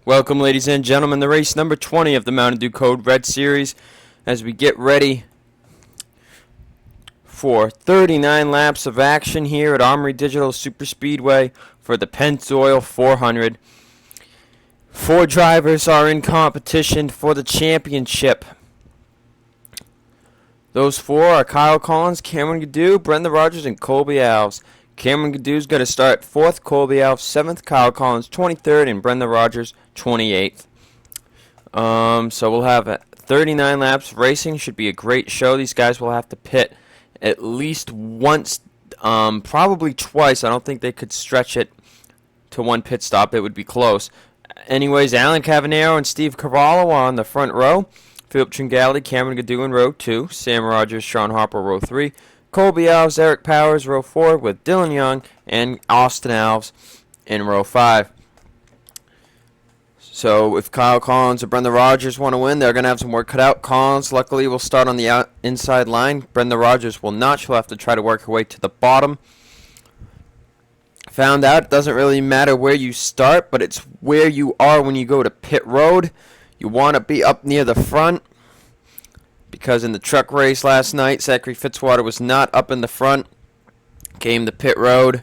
Welcome, ladies and gentlemen, to race number 20 of the Mountain Dew Code Red Series as we get ready for 39 laps of action here at Armory Digital Superspeedway for the Pennzoil 400. 4 drivers are in competition for the championship. Those 4 are Kyle Collins, Cameron Gadue, Brenda Rogers, and Colby Alves. Cameron Gadue's going to start 4th, Colby Alves 7th, Kyle Collins 23rd, and Brenda Rogers 28th. So we'll have 39 laps of racing. Should be a great show. These guys will have to pit at least once, probably twice. I don't think they could stretch it to one pit stop. It would be close. Anyways, Alan Cavanero and Steve Cavallo are on the front row. Philip Tringali, Cameron Gadue in row 2. Sam Rogers, Sean Harper, row 3. Colby Alves, Eric Powers, row 4, with Dylan Young and Austin Alves in row 5. So if Kyle Collins or Brenda Rogers want to win, they're going to have some work cut out. Collins, luckily, will start on the inside line. Brenda Rogers will not. She'll have to try to work her way to the bottom. Found out it doesn't really matter where you start, but it's where you are when you go to pit road. You want to be up near the front, because in the truck race last night, Zachary Fitzwater was not up in the front. Came to pit road,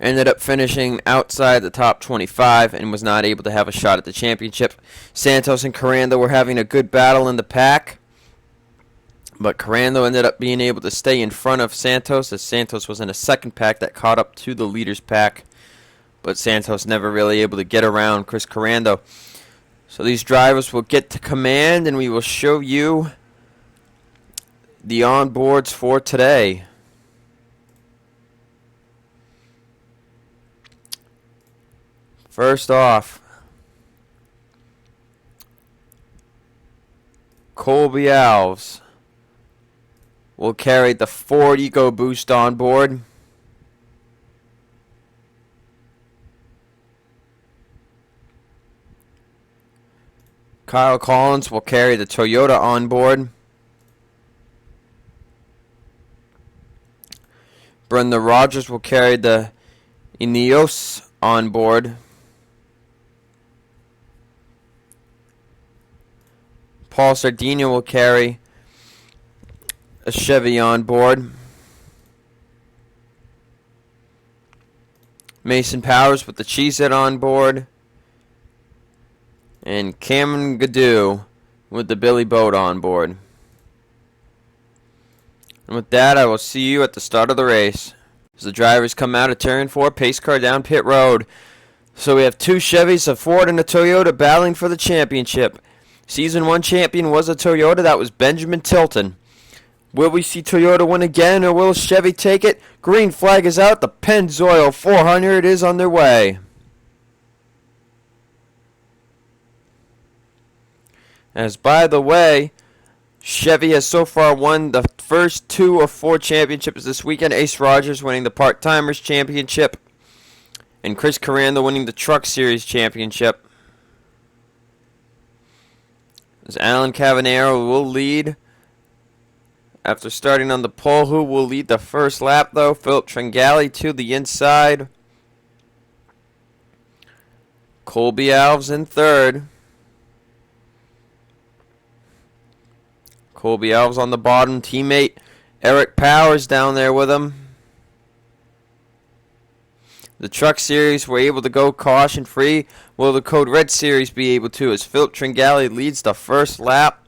ended up finishing outside the top 25 and was not able to have a shot at the championship. Santos and Carando were having a good battle in the pack, but Carando ended up being able to stay in front of Santos, as Santos was in a second pack that caught up to the leaders pack, but Santos never really able to get around Chris Carando. So these drivers will get to command, and we will show you the onboards for today. First off, Colby Alves will carry the Ford EcoBoost on board. Kyle Collins will carry the Toyota on board. Brenda Rogers will carry the Ineos on board. Paul Sardina will carry a Chevy on board. Mason Powers with the Cheez-It on board. And Cameron Gadue with the Billy Boat on board. And with that, I will see you at the start of the race. As the drivers come out of turn 4, pace car down pit road. So we have 2 Chevys, a Ford and a Toyota, battling for the championship. Season 1 champion was a Toyota. That was Benjamin Tilton. Will we see Toyota win again, or will Chevy take it? Green flag is out. The Pennzoil 400 is on their way. As by the way, Chevy has so far won the first 2 of 4 championships this weekend. Ace Rogers winning the Part-Timers Championship, and Chris Carando winning the Truck Series Championship. As Alan Cavanero will lead after starting on the pole. Who will lead the first lap, though? Philip Tringali to the inside. Colby Alves in 3rd. Colby Alves on the bottom. Teammate Eric Powers down there with him. The Truck Series were able to go caution-free. Will the Code Red Series be able to, as Philip Tringali leads the first lap?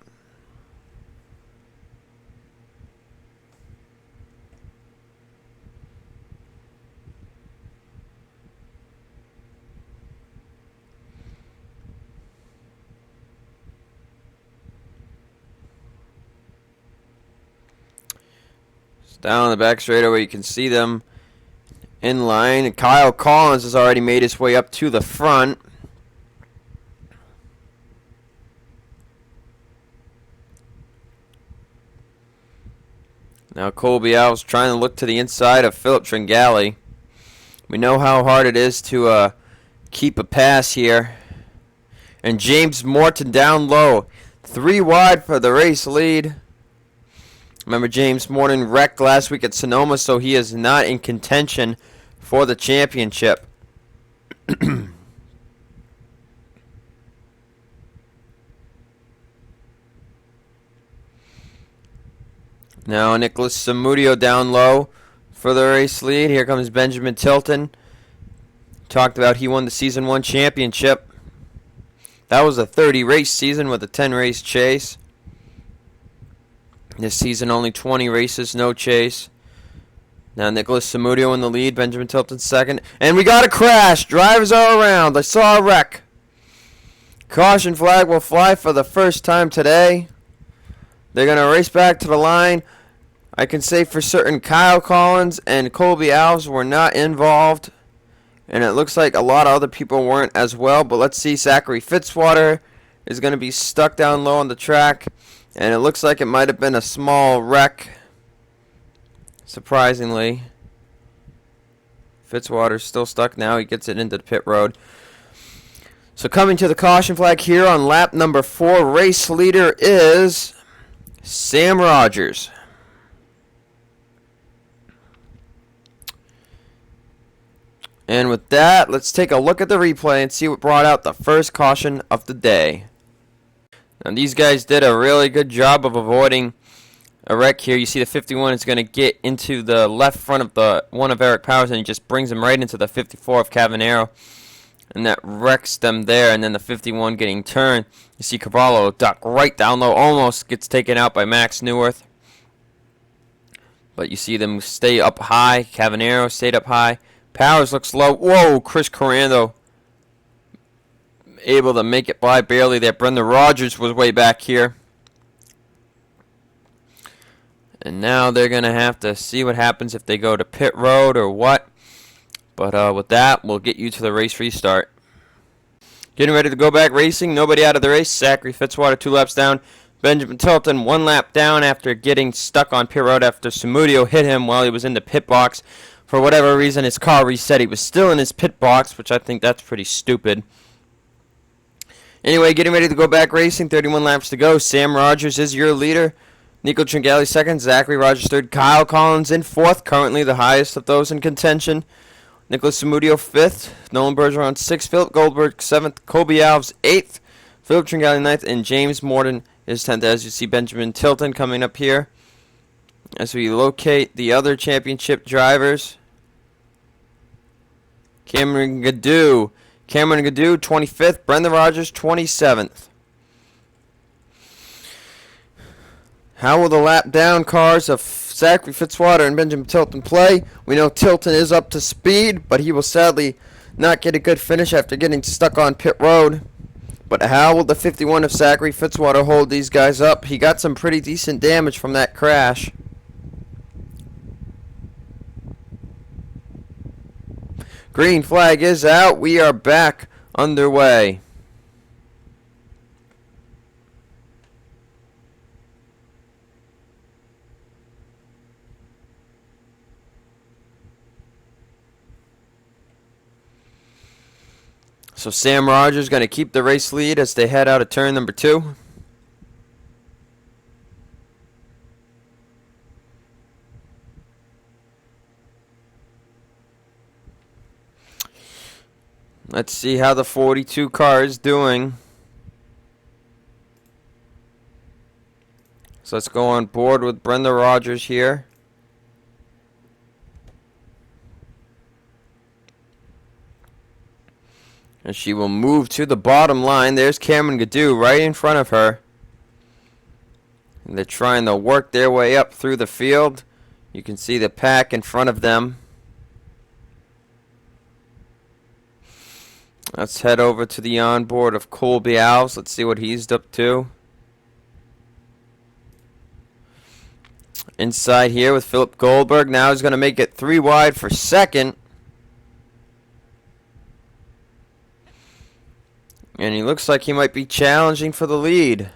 Down on the back straightaway, you can see them in line. And Kyle Collins has already made his way up to the front. Now Colby Alves trying to look to the inside of Philip Tringali. We know how hard it is to keep a pass here. And James Morton down low. 3 wide for the race lead. Remember, James Morton wrecked last week at Sonoma, so he is not in contention for the championship. Now Nicholas Samudio down low for the race lead. Here comes Benjamin Tilton. Talked about he won the Season 1 championship. That was a 30-race season with a 10-race chase. This season only 20 races, no chase. Now Nicholas Samudio in the lead, Benjamin Tilton second. And we got a crash. Drivers are around. I saw a wreck. Caution flag will fly for the first time today. They're going to race back to the line. I can say for certain Kyle Collins and Colby Alves were not involved. And it looks like a lot of other people weren't as well. But let's see. Zachary Fitzwater is going to be stuck down low on the track. And it looks like it might have been a small wreck. Surprisingly. Fitzwater's still stuck now. He gets it into the pit road. So coming to the caution flag here on lap number 4. Race leader is Sam Rogers. And with that, let's take a look at the replay and see what brought out the first caution of the day. Now these guys did a really good job of avoiding a wreck here. You see the 51 is going to get into the left front of the one of Eric Powers, and he just brings him right into the 54 of Cavanero. And that wrecks them there, and then the 51 getting turned. You see Cavallo duck right down low, almost gets taken out by Max Newworth. But you see them stay up high. Cavanero stayed up high. Powers looks low. Whoa, Chris Corando able to make it by barely there. Brenda Rogers was way back here. And now they're going to have to see what happens if they go to pit road or what. But with that, we'll get you to the race restart. Getting ready to go back racing. Nobody out of the race. Zachary Fitzwater 2 laps down. Benjamin Tilton 1 lap down after getting stuck on pit road after Samudio hit him while he was in the pit box. For whatever reason, his car reset. He was still in his pit box, which I think that's pretty stupid. Anyway, getting ready to go back racing. 31 laps to go. Sam Rogers is your leader. Nico Tringali second. Zachary Rogers third. Kyle Collins in fourth. Currently the highest of those in contention. Nicholas Samudio fifth. Nolan Bergeron sixth. Philip Goldberg seventh. Colby Alves eighth. Philip Tringali ninth. And James Morton is 10th. As you see Benjamin Tilton coming up here. As we locate the other championship drivers. Cameron Gadue 25th. Brenda Rogers 27th. How will the lap down cars of Zachary Fitzwater and Benjamin Tilton play? We know Tilton is up to speed, but he will sadly not get a good finish after getting stuck on pit road. But how will the 51 of Zachary Fitzwater hold these guys up? He got some pretty decent damage from that crash. Green flag is out. We are back underway. So Sam Rogers going to keep the race lead as they head out of turn number 2. Let's see how the 42 car is doing. So let's go on board with Brenda Rogers here. And she will move to the bottom line. There's Cameron Gadue right in front of her. And they're trying to work their way up through the field. You can see the pack in front of them. Let's head over to the onboard of Colby Alves. Let's see what he's up to. Inside here with Philip Goldberg. Now he's going to make it 3 wide for second. And he looks like he might be challenging for the lead.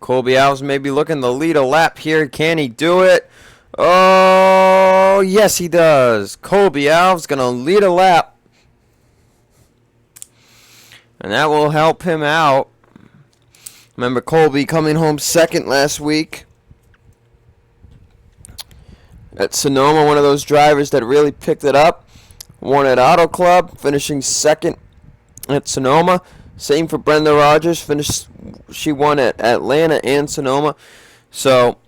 Colby Alves may be looking to lead a lap here. Can he do it? Oh, yes he does. Colby Alves going to lead a lap. And that will help him out. Remember Colby coming home second last week at Sonoma, one of those drivers that really picked it up. Won at Auto Club, finishing second at Sonoma. Same for Brenda Rogers. She won at Atlanta and Sonoma. So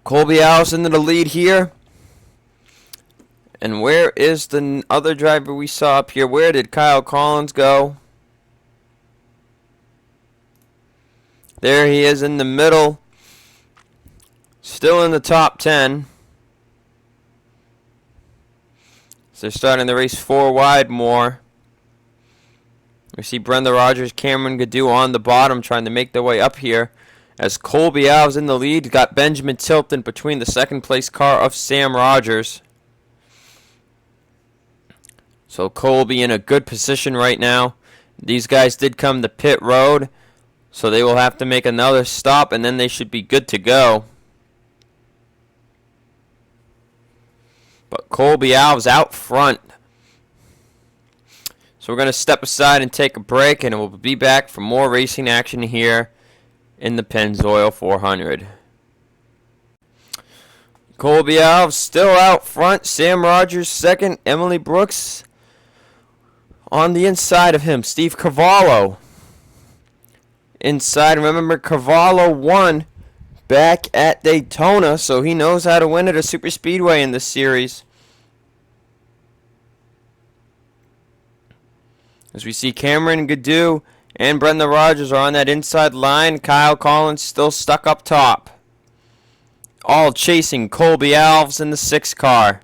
Colby Alves into the lead here. And where is the other driver we saw up here? Where did Kyle Collins go? There he is in the middle. Still in the top 10. So they're starting the race 4 wide more. We see Brenda Rogers, Cameron Gadue on the bottom trying to make their way up here. As Colby Alves in the lead, got Benjamin Tilton between the second place car of Sam Rogers. So Colby in a good position right now. These guys did come to pit road, so they will have to make another stop, and then they should be good to go. But Colby Alves out front. So we're going to step aside and take a break, and we'll be back for more racing action here in the Pennzoil 400. Colby Alves still out front. Sam Rogers second. Emily Brooks on the inside of him. Steve Cavallo inside. Remember, Cavallo won back at Daytona, so he knows how to win at a super speedway in this series. As we see Cameron Gadue and Brenda Rogers are on that inside line. Kyle Collins still stuck up top. All chasing Colby Alves in the 6 car.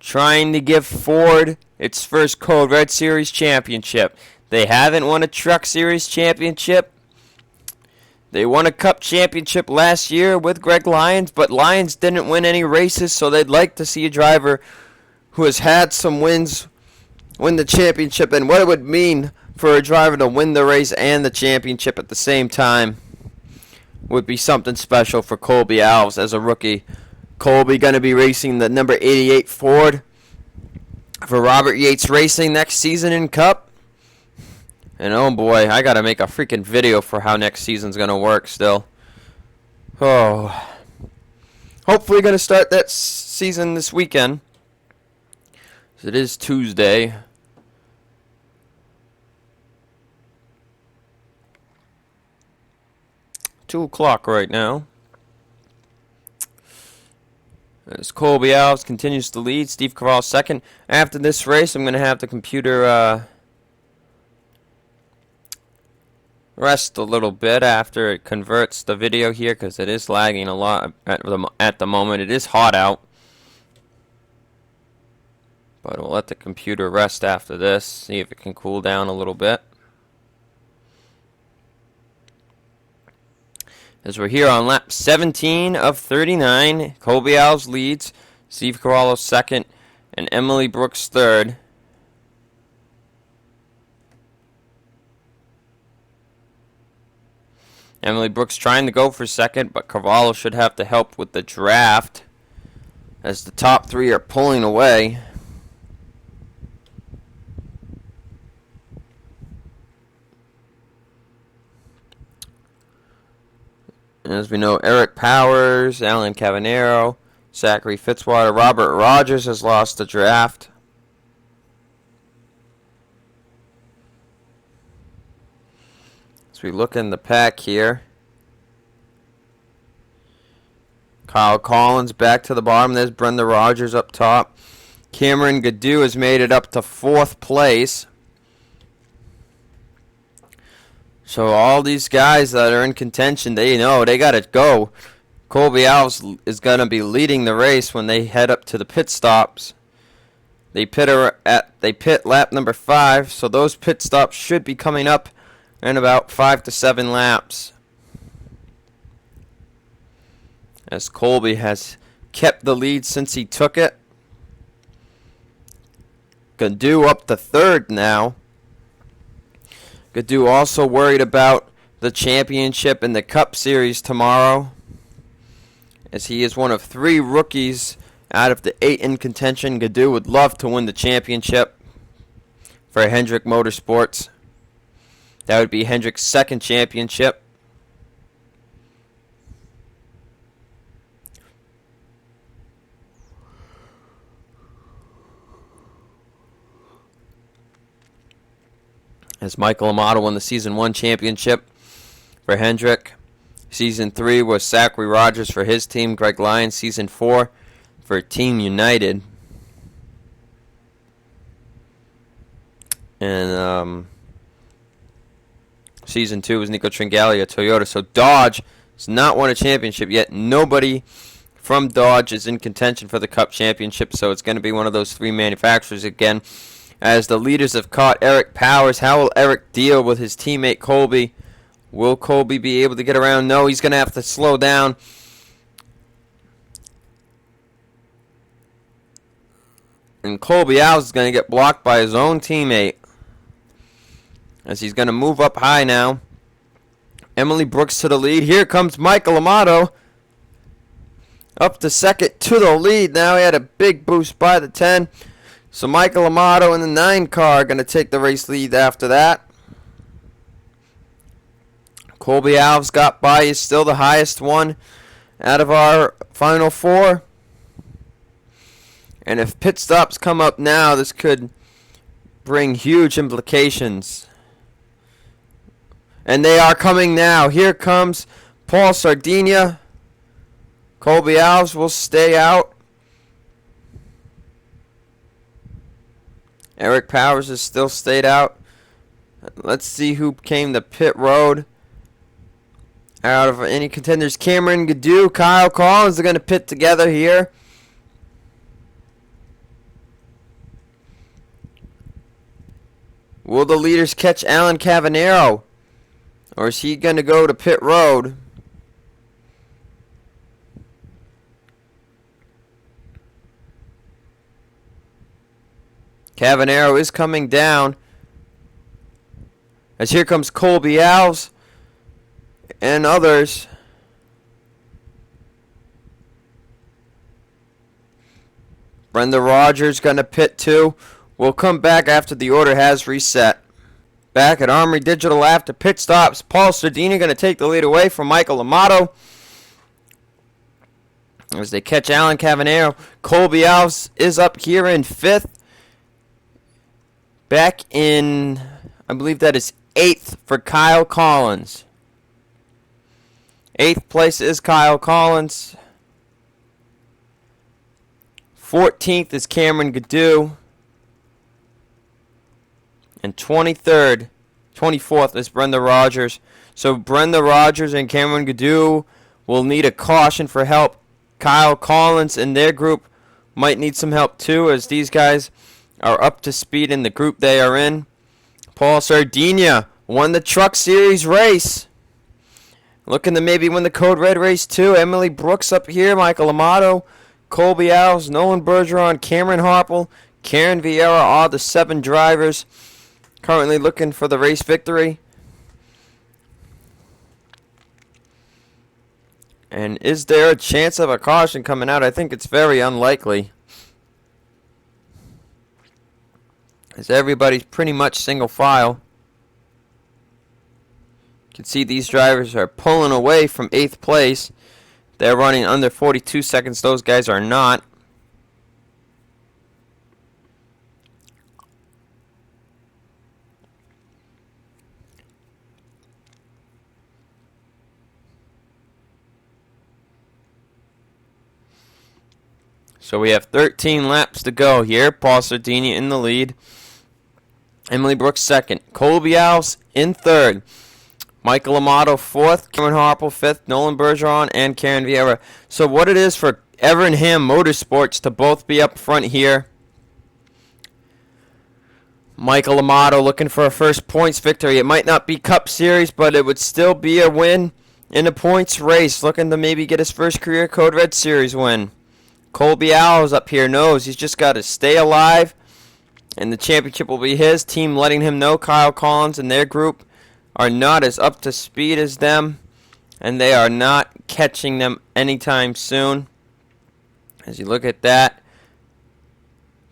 Trying to give Ford its first Code Red Series championship. They haven't won a Truck Series championship. They won a Cup championship last year with Greg Lyons, but Lyons didn't win any races, so they'd like to see a driver who has had some wins win the championship, and what it would mean for a driver to win the race and the championship at the same time would be something special for Colby Alves as a rookie. Colby going to be racing the number 88 Ford for Robert Yates Racing next season in Cup. And oh boy, I got to make a freaking video for how next season's going to work still. Oh. Hopefully going to start that season this weekend. It is Tuesday. $2:00 right now. As Colby Alves continues to lead, Steve Cavallo second. After this race, I'm going to have the computer rest a little bit after it converts the video here, because it is lagging a lot at the moment. It is hot out. But we'll let the computer rest after this, see if it can cool down a little bit. As we're here on lap 17 of 39, Colby Alves leads, Steve Cavallo second, and Emily Brooks third. Emily Brooks trying to go for second, but Cavallo should have to help with the draft as the top 3 are pulling away. And as we know, Eric Powers, Alan Cavanero, Zachary Fitzwater, Robert Rogers has lost the draft. As we look in the pack here, Kyle Collins back to the bottom. There's Brenda Rogers up top. Cameron Gadue has made it up to 4th place. So all these guys that are in contention, they know they got to go. Colby Alves is going to be leading the race when they head up to the pit stops. They pit lap number 5, so those pit stops should be coming up in about 5 to 7 laps. As Colby has kept the lead since he took it. Gadue up to 3rd now. Gadue also worried about the championship in the Cup Series tomorrow, as he is one of 3 rookies out of the 8 in contention. Gadue would love to win the championship for Hendrick Motorsports. That would be Hendrick's 2nd championship. as Michael Amato won the Season 1 championship for Hendrick. Season 3 was Zachary Rogers for his team. Greg Lyons, Season 4 for Team United. And Season 2 was Nico Tringali at Toyota. So Dodge has not won a championship yet. Nobody from Dodge is in contention for the Cup Championship. So it's going to be one of those three manufacturers again. As the leaders have caught Eric Powers, how will Eric deal with his teammate Colby? Will Colby be able to get around? No, he's going to have to slow down. And Colby Alves is going to get blocked by his own teammate, as he's going to move up high now. Emily Brooks to the lead. Here comes Michael Amato. Up to second to the lead now. He had a big boost by the 10. So Michael Amato in the 9 car are going to take the race lead after that. Colby Alves got by. He's still the highest one out of our final 4. And if pit stops come up now, this could bring huge implications. And they are coming now. Here comes Paul Sardinia. Colby Alves will stay out. Eric Powers has still stayed out. Let's see who came to pit road out of any contenders. Cameron Gadue, Kyle Collins are going to pit together here. Will the leaders catch Alan Cavanero? Or is he going to go to pit road? Cavanero is coming down. As here comes Colby Alves and others. Brenda Rogers going to pit too. We'll come back after the order has reset. Back at Armory Digital after pit stops. Paul Sardinia going to take the lead away from Michael Amato as they catch Alan Cavanero. Colby Alves is up here in 5th. Back in, I believe that is 8th for Kyle Collins. 8th place is Kyle Collins. 14th is Cameron Gadue. And 24th is Brenda Rogers. So Brenda Rogers and Cameron Gadue will need a caution for help. Kyle Collins and their group might need some help too, as these guys are up to speed in the group they are in. Paul Sardinia won the Truck Series race. Looking to maybe win the Code Red race too. Emily Brooks up here. Michael Amato, Colby Alves, Nolan Bergeron, Cameron Harple, Karen Vieira are the 7 drivers currently looking for the race victory. And is there a chance of a caution coming out? I think it's very unlikely, as everybody's pretty much single file. You can see these drivers are pulling away from 8th place. They're running under 42 seconds. Those guys are not. So we have 13 laps to go here. Paul Sardinia in the lead. Emily Brooks 2nd. Colby Alves in 3rd. Michael Amato 4th. Cameron Harple 5th. Nolan Bergeron and Karen Vieira. So what it is for Evernham Motorsports to both be up front here. Michael Amato looking for a first points victory. It might not be Cup Series, but it would still be a win in a points race. Looking to maybe get his first career Code Red Series win. Colby Alves up here knows he's just got to stay alive, and the championship will be his. Team letting him know Kyle Collins and their group are not as up to speed as them, and they are not catching them anytime soon. As you look at that,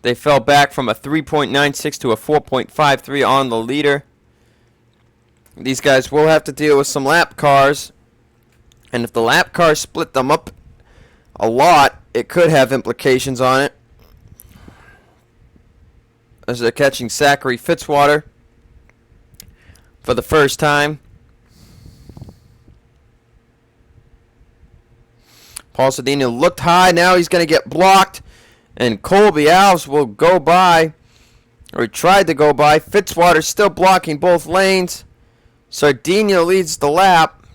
they fell back from a 3.96 to a 4.53 on the leader. These guys will have to deal with some lap cars, and if the lap cars split them up a lot, it could have implications on it, as they're catching Zachary Fitzwater for the first time. Paul Sardinia looked high. Now he's going to get blocked. And Colby Alves will go by. Or he tried to go by. Fitzwater still blocking both lanes. Sardinia leads the lap.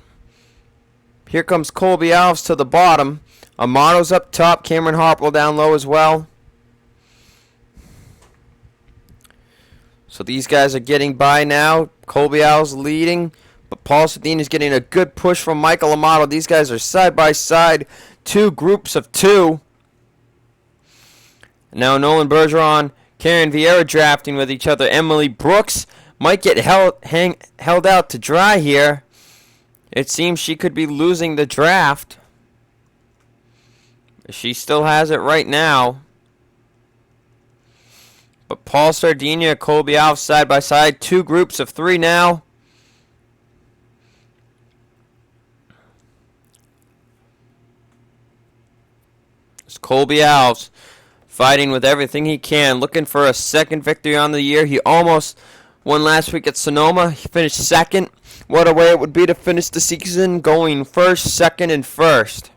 Here comes Colby Alves to the bottom. Amato's up top. Cameron Harple down low as well. So these guys are getting by now. Colby Alves leading. But Paul Sardinia is getting a good push from Michael Amato. These guys are side by side. Two groups of two. Now Nolan Bergeron, Karen Vieira drafting with each other. Emily Brooks might get held out to dry here. It seems she could be losing the draft. She still has it right now. But Paul Sardinia, Colby Alves side by side. Two groups of three now. It's Colby Alves fighting with everything he can, looking for a second victory on the year. He almost won last week at Sonoma. He finished second. What a way it would be to finish the season going first, second, and first.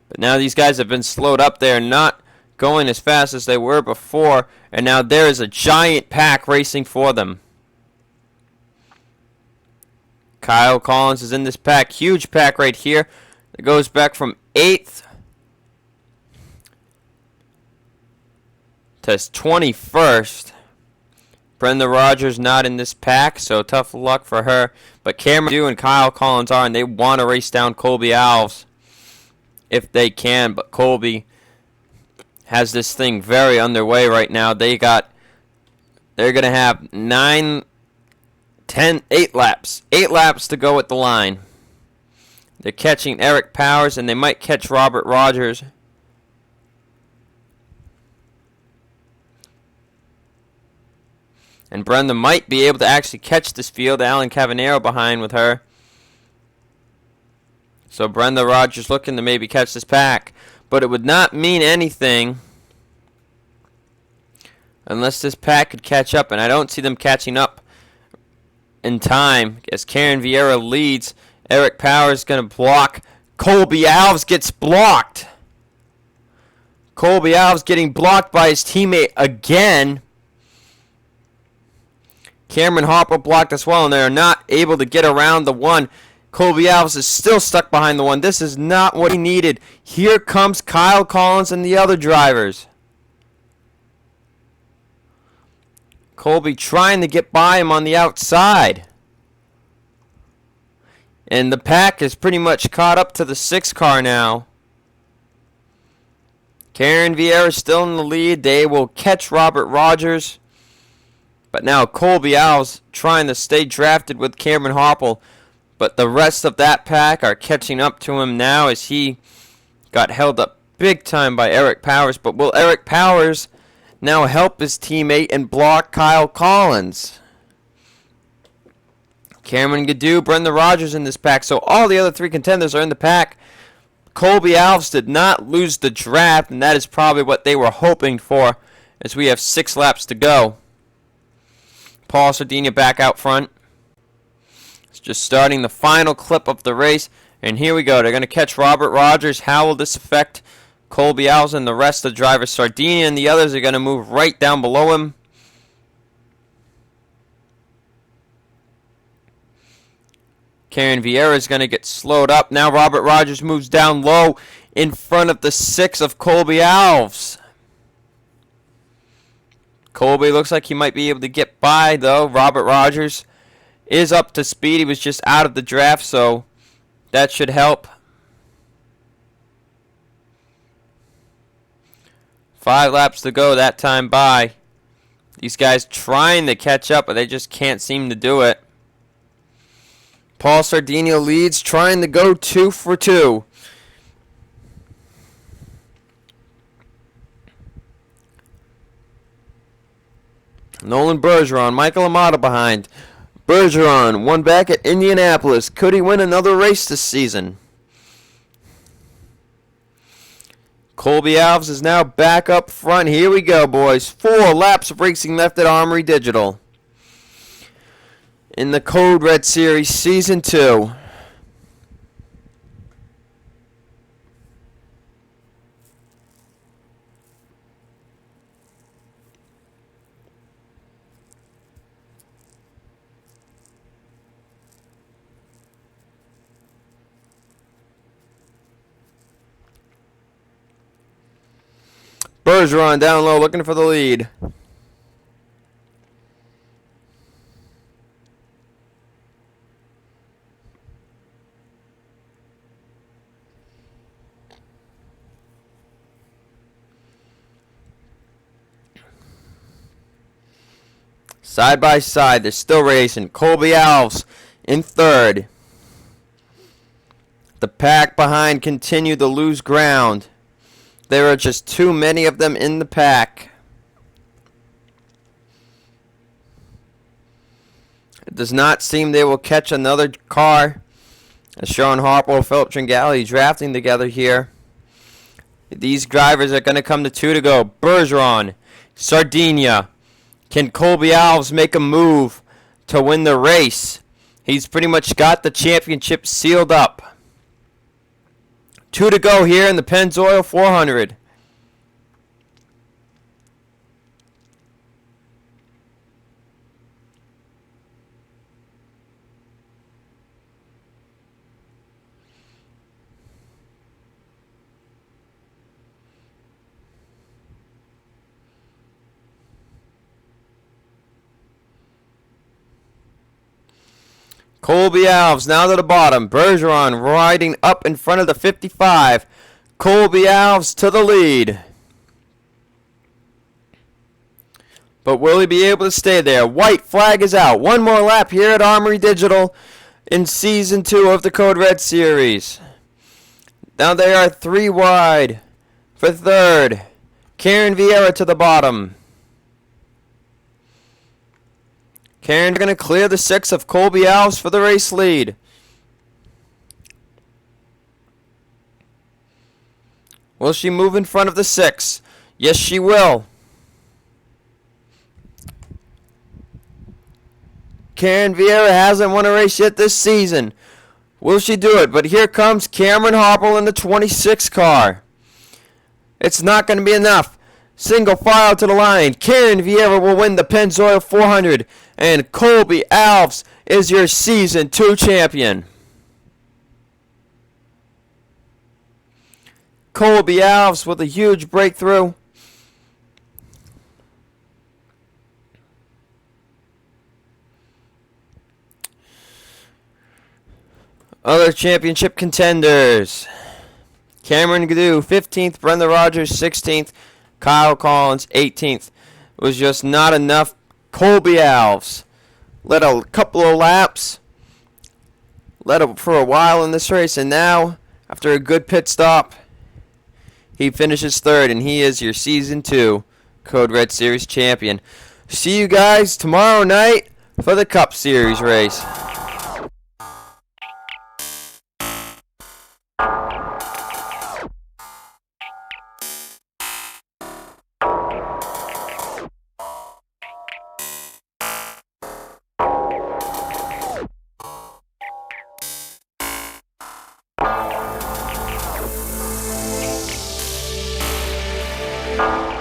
But now these guys have been slowed up. They are not going as fast as they were before. And now there is a giant pack racing for them. Kyle Collins is in this pack. Huge pack right here. It goes back from 8th to 21st. Brenda Rogers not in this pack, so tough luck for her. But Cameron Gadue and Kyle Collins are, and they want to race down Colby Alves if they can. But Colby has this thing very underway right now. They're going to have 8 laps. 8 laps to go at the line. They're catching Eric Powers, and they might catch Robert Rogers. And Brenda might be able to actually catch this field. Alan Cavanero behind with her. So Brenda Rogers looking to maybe catch this pack. But it would not mean anything unless this pack could catch up. And I don't see them catching up in time as Karen Vieira leads. Eric Powers is going to block. Colby Alves gets blocked. Colby Alves getting blocked by his teammate again. Cameron Harper blocked as well, and they are not able to get around the one. Colby Alves is still stuck behind the one. This is not what he needed. Here comes Kyle Collins and the other drivers. Colby trying to get by him on the outside. And the pack is pretty much caught up to the 6 car now. Karen Vieira is still in the lead. They will catch Robert Rogers. But now Colby Alves trying to stay drafted with Cameron Harple. But the rest of that pack are catching up to him now as he got held up big time by Eric Powers. But will Eric Powers now help his teammate and block Kyle Collins? Cameron Gadue, Brenda Rogers in this pack. So all the other 3 contenders are in the pack. Colby Alves did not lose the draft, and that is probably what they were hoping for as we have 6 laps to go. Paul Sardinia back out front. It's just starting the final clip of the race. And here we go. They're going to catch Robert Rogers. How will this affect Colby Alves and the rest of the drivers? Sardinia and the others are going to move right down below him. Karen Vieira is going to get slowed up. Now Robert Rogers moves down low in front of the 6 of Colby Alves. Colby looks like he might be able to get by, though. Robert Rogers is up to speed. He was just out of the draft, so that should help. 5 laps to go that time by. These guys trying to catch up, but they just can't seem to do it. Paul Sardinia leads, trying to go 2 for 2. Nolan Bergeron, Michael Amato behind. Bergeron won back at Indianapolis. Could he win another race this season? Colby Alves is now back up front. Here we go, boys. 4 laps of racing left at Armory Digital in the Code Red Series Season 2. Bergeron down low looking for the lead. Side by side, they're still racing. Colby Alves in third. The pack behind continue to lose ground. There are just too many of them in the pack. It does not seem they will catch another car. As Sean Harper, Philip Tringali drafting together here. These drivers are going to come to 2 to go. Bergeron, Sardinia. Can Colby Alves make a move to win the race? He's pretty much got the championship sealed up. 2 to go here in the Pennzoil 400. Colby Alves now to the bottom. Bergeron riding up in front of the 55. Colby Alves to the lead. But will he be able to stay there? White flag is out. One more lap here at Armory Digital in Season 2 of the Code Red Series. Now they are 3 wide for third. Karen Vieira to the bottom. Karen's going to clear the 6 of Colby Alves for the race lead. Will she move in front of the 6? Yes, she will. Karen Vieira hasn't won a race yet this season. Will she do it? But here comes Cameron Harple in the 26 car. It's not going to be enough. Single file to the line. Karen Vieira will win the Pennzoil 400. And Colby Alves is your Season 2 champion. Colby Alves with a huge breakthrough. Other championship contenders. Cameron Gadue, 15th. Brenda Rogers, 16th. Kyle Collins, 18th. It was just not enough. Colby Alves led a couple of laps. Led for a while in this race. And now, after a good pit stop, he finishes third. And he is your Season 2 Code Red Series champion. See you guys tomorrow night for the Cup Series race. Bye.